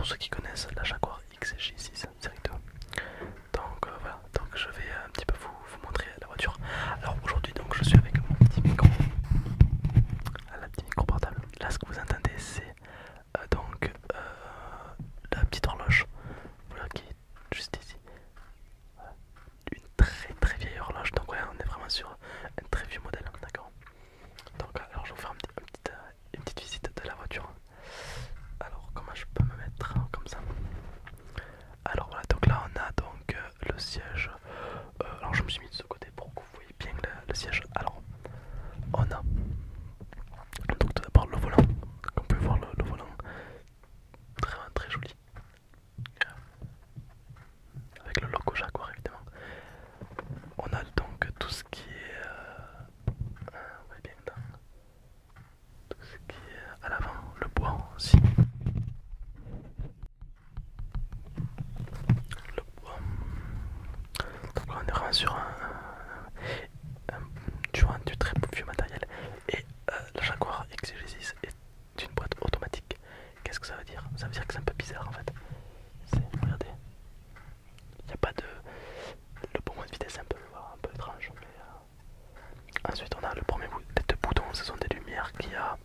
ceux qui connaissent la Jaguar XJ6 série 2. Donc voilà, donc je vais un petit peu vous montrer la voiture. Alors aujourd'hui donc je suis avec mon petit micro, la petite micro portable. Là ce que vous entendez c'est la petite horloge, voilà, qui est juste ici. Voilà. Une très vieille horloge, donc ouais on est vraiment sur un très vieux modèle, d'accord. Donc alors je vais vous faire une petite visite de la voiture. Alors comment je peux me mettre comme ça? Alors voilà, donc là on a donc le siège. Alors je me suis mis de ce côté pour que vous voyez bien le siège. Alors on a donc tout d'abord le volant. Donc on peut voir le volant très joli. Avec le logo Jaguar évidemment. On a donc tout ce qui est on voit bien dedans. Tout ce qui est à l'avant, le bois aussi. Le bois. Donc là on est vraiment sur du très vieux matériel. Et la Jaguar XJ6 est une boîte automatique. Qu'est-ce que ça veut dire? Ça veut dire que c'est un peu bizarre en fait. Regardez, il n'y a pas de. Le bon de vitesse est un peu étrange. Mais, ensuite on a le premier bout, les deux boutons, ce sont des lumières qu'il y a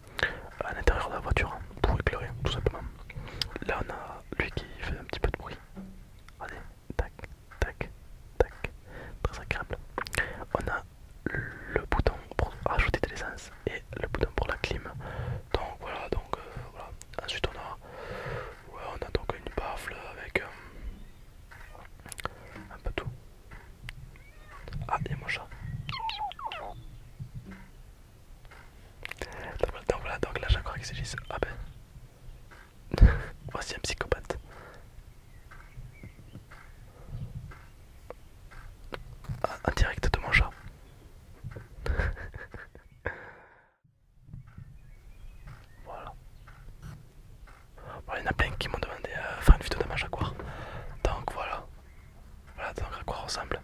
à l'intérieur de la voiture pour éclairer tout simplement. Là on a lui qui fait un petit peu de bruit. Allez, tac, tac, tac, très agréable. On a le bouton pour rajouter de l'essence et le bouton pour la clim. Donc voilà, voilà. Ensuite on a donc une baffle avec un peu tout. Ah, et mon chat. Donc voilà, donc là j'accrois que c'est juste. Ah ben, voici un psychopathe. Ah, un direct de mon chat. Voilà. Bon, il y en a plein qui m'ont demandé à faire une vidéo de ma Jaguar. Donc voilà. Voilà donc à quoi ressemble.